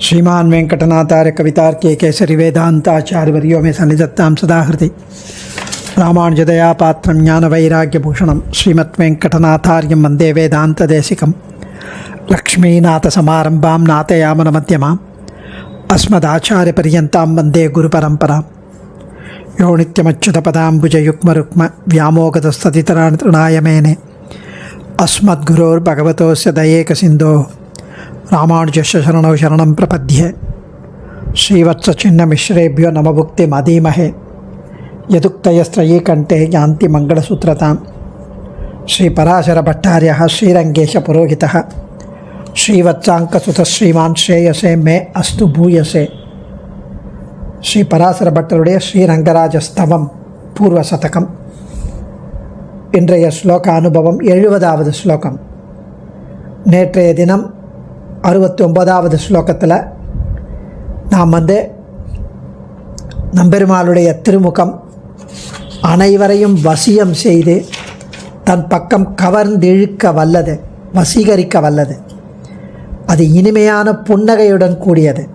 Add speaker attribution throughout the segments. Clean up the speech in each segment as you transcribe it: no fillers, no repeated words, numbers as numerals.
Speaker 1: श्रीमान वेंकटनाथार्य कवितार्के केसरी वेदांताचार्यवर्यो मे सन्निधत्तां सदा हृदि रामानुजदया पात्रं ज्ञानवैराग्यभूषणं श्रीमद्वेंकटनाथार्यं वन्दे वेदान्तदेशिकं लक्ष्मीनाथसमारम्भां नाथयामनमध्यमाम् अस्मदाचार्यपर्यन्तां वन्दे गुरुपरम्परां यो नित्यमच्युतपदाम्बुजयुग्मरुक्म व्यामोगतस्ततितराणि तृणाय मेने अस्मद्गुरोर्भगवतोस्य दयेकसिन्धोः रामानुजस्य शरणौ शरणं प्रपद्ये श्रीवत्सचिन्नमिश्रेभ्यो नमभुक्तिमधीमहे यदुक्तयस्त्रयी कंठे यान्ति मंगलसूत्रतां श्रीपराशरभट्टार्यः श्रीरङ्गेशपुरोहितः श्रीवत्साङ्कसुतः श्रीमान् श्रेयसे मे अस्तु भूयसे श्रीपराशरभट्टरुடைய ஸ்ரீரங்கராஜஸ்தவம் பூர்வசதகம். இன்றைய ஸ்லோக அனுபவம் 70வது ஸ்லோகம். நேற்றைய தினம் 69வது ஸ்லோகத்தில் நாம் நம்பெருமாளுடைய திருமுகம் அனைவரையும் வசியம் செய்து தன் பக்கம் கவர்ந்திழுக்க வல்லது, வசீகரிக்க வல்லது. அது இனிமையான புன்னகையுடன் கூடியது.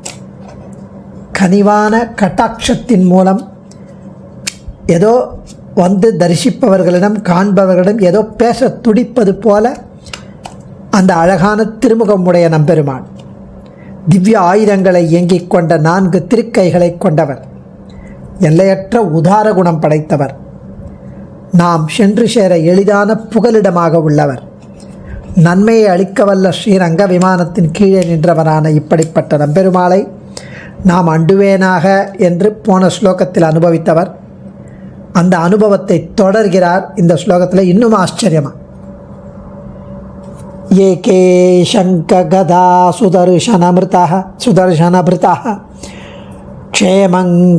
Speaker 1: கனிவான கட்டாட்சத்தின் மூலம் ஏதோ தரிசிப்பவர்களிடம் காண்பவர்களிடம் ஏதோ பேச துடிப்பது போல அந்த அழகான திருமுகம் உடைய நம்பெருமான் திவ்ய ஆயுதங்களை இயங்கிக் கொண்ட 4 திருக்கைகளை கொண்டவர், எல்லையற்ற உதார குணம் படைத்தவர், நாம் சென்று சேர எளிதான புகலிடமாக உள்ளவர், நன்மையை அளிக்கவல்ல ஸ்ரீரங்க விமானத்தின் கீழே நின்றவரான இப்படிப்பட்ட நம்பெருமாளை நாம் அண்டுவேனாக என்று போன ஸ்லோகத்தில் அனுபவித்தவர். அந்த அனுபவத்தை தொடர்கிறார் இந்த ஸ்லோகத்தில். இன்னும் ஆச்சரியமா, ஏகே சங்ககதா சுதர்சனமிருதः க்ஷேமங்கராபாஹவः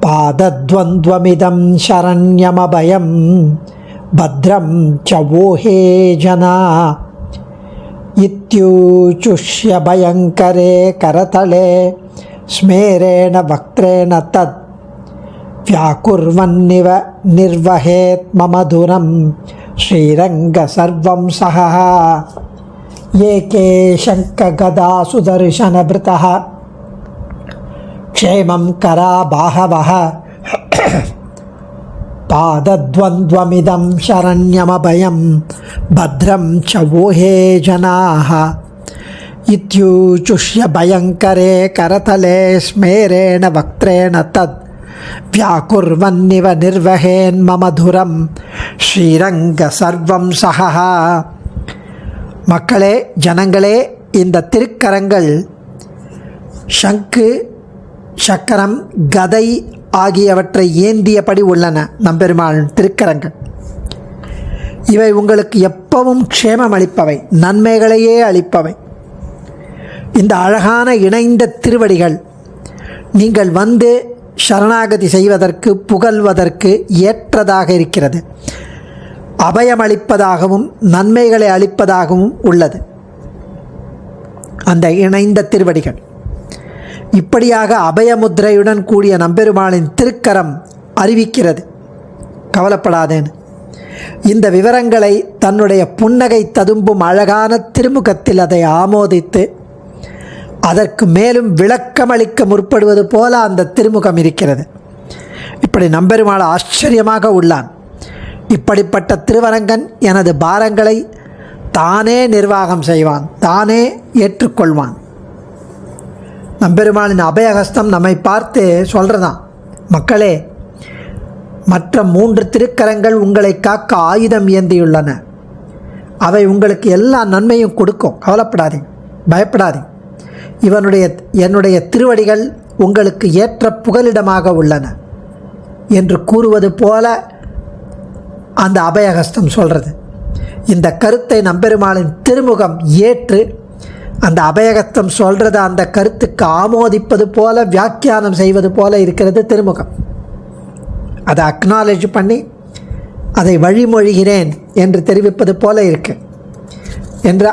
Speaker 1: பாதத்வந்த்வமிதம் சரண்யமபயம் பத்ரம் ச வோஹே ஜனா இத்யூச்சுஷ்ய பயங்கரே கரதலே ஸ்மேரேண வக்த்ரேண தத் व्याकुर्वन्निव निर्वहेत् ममधुरं श्रीरंग सर्वं सह एके शङ्खगदा सुदर्शनभृतः क्षेमं कराबाहवः पादद्वन्द्वमिदं शरण्यमभयं भद्रं च वोहे जनाः इत्यूचुष्य भयङ्करे करतले स्मेरेण वक्त्रेण तत् व्याकुर्वन्निव निर्वहेन् ममधुरं ஸ்ரீரங்க சர்வம் சஹா. மக்களே, ஜனங்களே, இந்த திருக்கரங்கள் சங்கு சக்கரம் கதை ஆகியவற்றை ஏந்தியபடி உள்ளன. நம்பெருமாள் திருக்கரங்கள் இவை உங்களுக்கு எப்பவும் க்ஷேமம் அளிப்பவை, நன்மைகளையே அளிப்பவை. இந்த அழகான இணைந்த திருவடிகள் நீங்கள் சரணாகதி செய்வதற்கு புகழ்வதற்கு ஏற்றதாக இருக்கிறது. அபயமளிப்பதாகவும் நன்மைகளை அளிப்பதாகவும் உள்ளது அந்த இணைந்த திருவடிகள். இப்படியாக அபயமுத்திரையுடன் கூடிய நம்பெருமாளின் திருக்கரம் அறிவிக்கிறது, கவலைப்படாதேன்னு. இந்த விவரங்களை தன்னுடைய புன்னகை ததும்பும் அழகான திருமுகத்தில் அதை ஆமோதித்து அதற்கு மேலும் விளக்கமளிக்க முற்படுவது போல அந்த திருமுகம் இருக்கிறது. இப்படி நம்பெருமாள் ஆச்சரியமாக உள்ளான். இப்படிப்பட்ட திருவரங்கன் எனது பாரங்களை தானே நிர்வாகம் செய்வான், தானே ஏற்றுக்கொள்வான். நம்பெருமாளின் அபயஹஸ்தம் நம்மை பார்த்து சொல்கிறதான், மக்களே, மற்ற 3 திருக்கரங்கள் உங்களை காக்க ஆயுதம் ஏந்தியுள்ளன. அவை உங்களுக்கு எல்லா நன்மையும் கொடுக்கும், கவலைப்படாதீங்க, பயப்படாதீங்க. என்னுடைய திருவடிகள் உங்களுக்கு ஏற்ற புகலிடமாக உள்ளன என்று கூறுவது போல அந்த அபயஹஸ்தம் சொல்கிறது. இந்த கருத்தை நம்பெருமாளின் திருமுகம் ஏற்று அந்த அபயஹஸ்தம் சொல்கிறத அந்த கருத்துக்கு ஆமோதிப்பது போல வியாக்கியானம் செய்வது போல இருக்கிறது திருமுகம். அதை அக்னாலேஜ் பண்ணி அதை வழிமொழிகிறேன் என்று தெரிவிப்பது போல இருக்கு என்று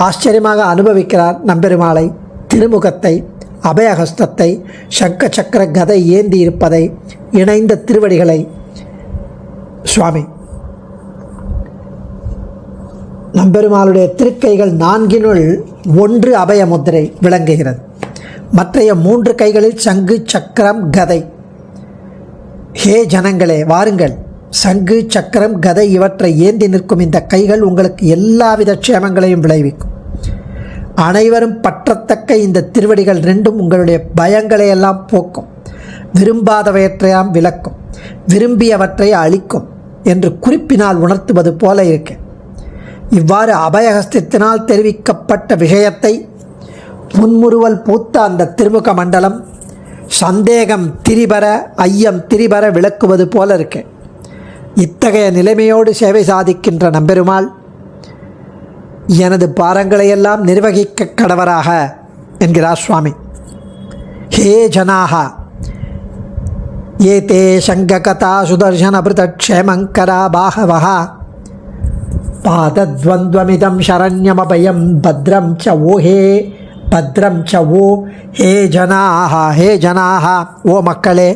Speaker 1: ஆச்சரியமாக அனுபவிக்கிறார் நம்பெருமாளை. திருமுகத்தை, அபயஹஸ்தத்தை, சங்க சக்கர கதை ஏந்தி இருப்பதை, இணைந்த திருவடிகளை சுவாமி நம்பெருமாளுடைய திருக்கைகள் நான்கினுள் ஒன்று அபயமுத்திரை விளங்குகிறது. மற்றைய 3 கைகளில் சங்கு, சக்கரம், கதை. ஹே ஜனங்களே, வாருங்கள். சங்கு, சக்கரம், கதை இவற்றை ஏந்தி நிற்கும் இந்த கைகள் உங்களுக்கு எல்லாவித க்ஷேமங்களையும் விளைவிக்கும். அனைவரும் பற்றத்தக்க இந்த திருவடிகள் 2ம் உங்களுடைய பயங்களை எல்லாம் போக்கும், விரும்பாதவற்றையாம் விளக்கும், விரும்பியவற்றை அளிக்கும் என்று குறிப்பினால் உணர்த்துவது போல இருக்கு. இவ்வாறு அபயஹஸ்தத்தினால் தெரிவிக்கப்பட்ட விஷயத்தை புன்முறுவல் பூத்த அந்த திருமுக மண்டலம் சந்தேகம் திரிபர, ஐயம் திரிபர விளக்குவது போல இருக்கு. இத்தகைய நிலைமையோடு சேவை சாதிக்கின்ற நம்பெருமாள் எனது பாரங்களையெல்லாம் நிர்வகிக்க கடவராக என்கிறார் சுவாமி. ஹே ஜனாக ஏதே சங்ககதா சுதர்சன அபிருதக்ஷேமங்கரா பாகவஹ பாதத்வந்த்வமிதம் சரண்யமபயம் பத்ரம் ச ஓ ஹே பத்ரம் ச ஓ ஹே ஜனாக, ஹே ஜனாக, ஓ மக்களே.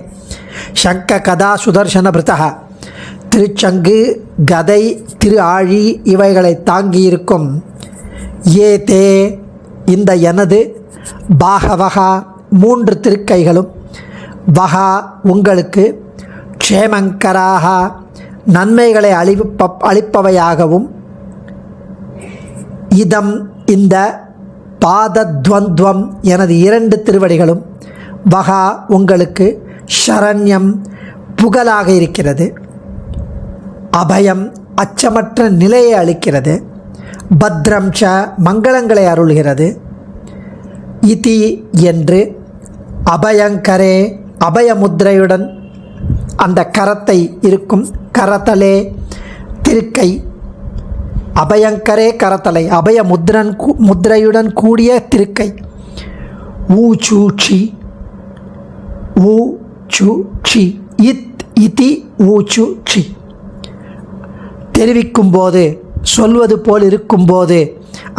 Speaker 1: சங்க கதா சுதர்சன பிருதக, திருச்சங்கு, கதை, திரு ஆழி இவைகளை தாங்கியிருக்கும் ஏ தே இந்த எனது பாகவகா 3 திருக்கைகளும் வகா உங்களுக்கு க்ஷேமங்கராக நன்மைகளை அளிப்பவையாகவும் இதம் இந்த பாதத்வந்த்வம் எனது 2 திருவடிகளும் வகா உங்களுக்கு ஷரண்யம் புகழாக இருக்கிறது, அபயம் அச்சமற்ற நிலையை அளிக்கிறது, பத்ரம் ச மங்களங்களை அருள்கிறது, இதி என்று அபயங்கரே அபயமுத்திரையுடன் அந்த கரத்தை இருக்கும் கரத்தலே திருக்கை, அபயங்கரே கரத்தலை முத்திரையுடன் கூடிய திருக்கை ஊச்சூச்சி ஊச்சுச்சி இத் இதி ஊச்சுச்சி தெரிவிக்கும்போது, சொல்வது போல் இருக்கும்போது,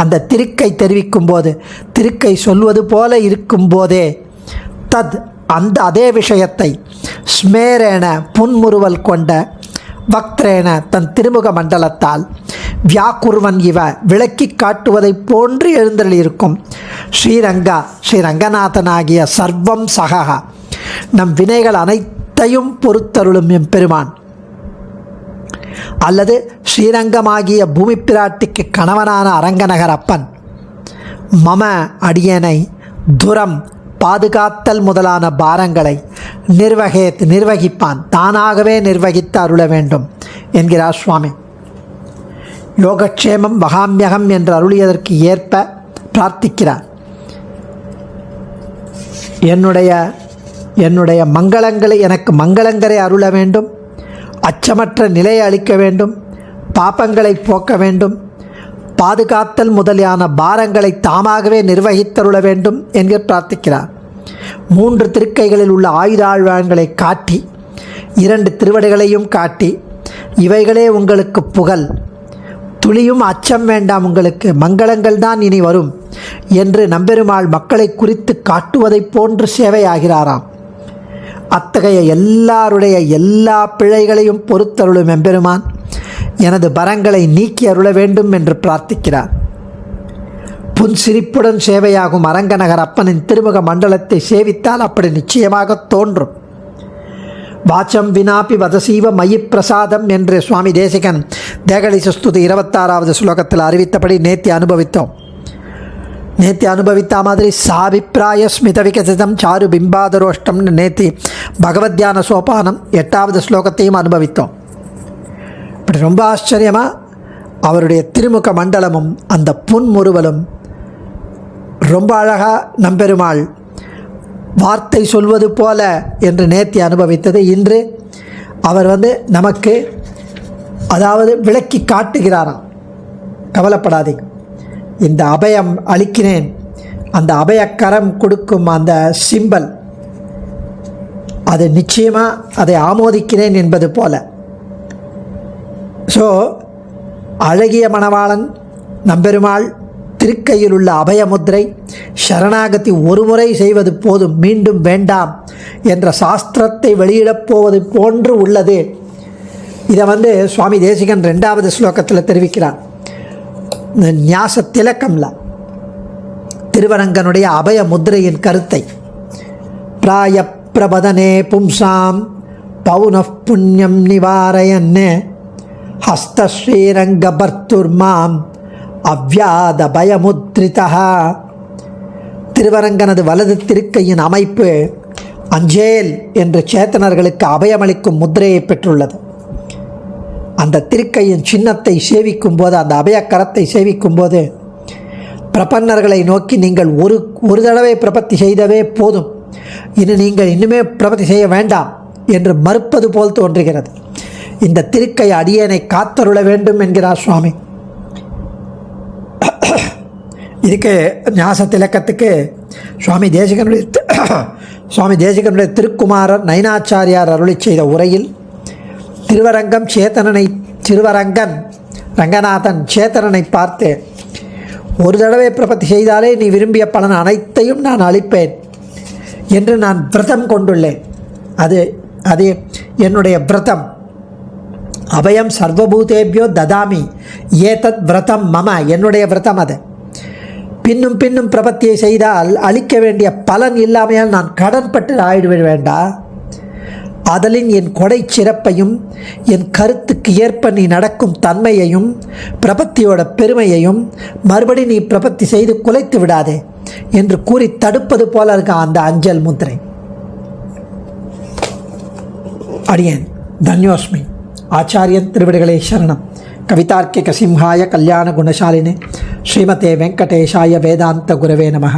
Speaker 1: அந்த திருக்கை தெரிவிக்கும்போது, திருக்கை சொல்வது போல இருக்கும்போதே தத் அந்த அதே விஷயத்தை ஸ்மேரேன புன்முறுவல் கொண்ட வக்திரேன தன் திருமுக மண்டலத்தால் வியாக்குர்வன் இவ விளக்கி காட்டுவதைப் போன்று எழுந்தருளியிருக்கும் ஸ்ரீரங்கா ஸ்ரீரங்கநாதனாகிய சர்வம் சகா நம் வினைகள் அனைத்தையும் பொறுத்தருளும் எம்பெருமான் அல்லது ஸ்ரீரங்கமாகிய பூமி பிராட்டிக்கு கணவனான அரங்கநகர் அப்பன் மம அடியனை துரம் பாதுகாத்தல் முதலான பாரங்களை நிர்வகிப்பான், தானாகவே நிர்வகித்து அருள வேண்டும் என்கிறார் சுவாமி. யோகக்ஷேமம் வகாமியகம் என்று அருளியதற்கு ஏற்ப பிரார்த்திக்கிறார். என்னுடைய மங்களங்களை எனக்கு மங்களங்களை அருள வேண்டும், அச்சமற்ற நிலையை அளிக்க வேண்டும், பாப்பங்களை போக்க வேண்டும், பாதுகாத்தல் முதலியான பாரங்களை தாமாகவே நிர்வகித்தருள வேண்டும் என்கிற பிரார்த்திக்கிறார். 3 திருக்கைகளில் உள்ள ஆயுதாழ்வான்களை காட்டி 2 திருவடிகளையும் காட்டி இவைகளே உங்களுக்கு புகழ், துளியும் அச்சம் வேண்டாம், உங்களுக்கு மங்களங்கள் தான் இனி வரும் என்று நம்பெருமாள் மக்களை குறித்து காட்டுவதைப் போன்று சேவையாகிறாராம். அத்தகைய எல்லாருடைய எல்லா பிழைகளையும் பொறுத்தருளும் எம்பெருமான் எனது பரங்களை நீக்கி அருள வேண்டும் என்று பிரார்த்திக்கிறார். புன்சிரிப்புடன் சேவையாகும் அரங்கநகர் அப்பனின் திருமுக மண்டலத்தை சேவித்தால் அப்படி நிச்சயமாக தோன்றும். வாச்சம் வினாபி வதசீவ மயி பிரசாதம் என்று சுவாமி தேசிகன் தேகலிசஸ்துதி 26வது ஸ்லோகத்தில் அறிவித்தபடி நேத்தி அனுபவித்த மாதிரி சாபிப்பிராய ஸ்மித விகசிதம் சாரு பிம்பாதரோஷ்டம்னு நேத்தி பகவத்யான சோபானம் 8வது ஸ்லோகத்தையும் அனுபவித்தோம். இப்படி ரொம்ப ஆச்சரியமாக அவருடைய திருமுக மண்டலமும் அந்த புன்முறுவலும் ரொம்ப அழகாக நம்பெருமாள் வார்த்தை சொல்வது போல என்று நேத்தி அனுபவித்தது. இன்று அவர் நமக்கு அதாவது விளக்கி காட்டுகிறாராம். கவலைப்படாதீங்க, இந்த அபயம் அளிக்கிறேன், அந்த அபயக்கரம் கொடுக்கும் அந்த சிம்பல் அது நிச்சயமாக அதை ஆமோதிக்கிறேன் என்பது போல. ஸோ அழகிய மணவாளன் நம்பெருமாள் திருக்கையில் உள்ள அபயமுத்திரை சரணாகதி ஒரு முறை செய்வது போதும், மீண்டும் வேண்டாம் என்ற சாஸ்திரத்தை வெளியிடப் போவது போன்று உள்ளது. இதை சுவாமி தேசிகன் 2வது ஸ்லோகத்தில் தெரிவிக்கிறார். ஞாச திலக்கம்ல திருவரங்கனுடைய அபய முத்திரையின் கருத்தை பிராய பிரபதனே பும்சாம் பௌனః புண்ணியம் நிவாரயன்னே ஹஸ்தஸ்ரீரங்க பர்த்துர்மாம் அவ்யாத பயமுத்ரிதா. திருவரங்கனது வலது திருக்கையின் அமைப்பு அஞ்சேல் என்று சேத்தனர்களுக்கு அபயமளிக்கும் முத்திரையை பெற்றுள்ளது. அந்த திருக்கையின் சின்னத்தை சேவிக்கும் போது, அந்த அபயக்கரத்தை சேவிக்கும் போது பிரபன்னர்களை நோக்கி நீங்கள் ஒரு தடவை பிரபத்தி செய்தவே போதும், இனி நீங்கள் இன்னுமே பிரபத்தி செய்ய வேண்டாம் என்று மறுப்பது போல் தோன்றுகிறது. இந்த திருக்கை அடியேனை காத்தருள வேண்டும் என்கிறார் சுவாமி. இதுக்கு ஞாச திலக்கத்துக்கு சுவாமி தேசிகனுடைய திருக்குமாரர் நயினாச்சாரியார் அருளி செய்த உரையில் திருவரங்கன் ரங்கநாதன் சேத்தனனை பார்த்து, ஒரு தடவை பிரபத்தி செய்தாலே நீ விரும்பிய பலன் அனைத்தையும் நான் அளிப்பேன் என்று நான் விரதம் கொண்டுள்ளேன். அது என்னுடைய விரதம். அபயம் சர்வபூதேபியோ ததாமி ஏதத் விரதம் மம, என்னுடைய விரதம் அது. பின்னும் பிரபத்தியை செய்தால் அளிக்க வேண்டிய பலன் இல்லாமையால் நான் கடன்பட்டு ஆயிடுவிட வேண்டாம். அதலின் என் கொடை சிறப்பையும் என் கருத்துக்கு ஏற்ப நீ நடக்கும் தன்மையையும் பிரபத்தியோட பெருமையையும் மறுபடி நீ பிரபத்தி செய்து குலைத்து விடாதே என்று கூறி தடுப்பது போல இருக்க அந்த அஞ்சல் முத்திரை. அடியேன் தன்யோஸ்மி. ஆச்சாரியன் திருவிடிகளே சரணம். கவிதார்க்கிக சிம்ஹாய கல்யாண குணசாலினே ஸ்ரீமதே வெங்கடேஷாய வேதாந்த குரவே நமः.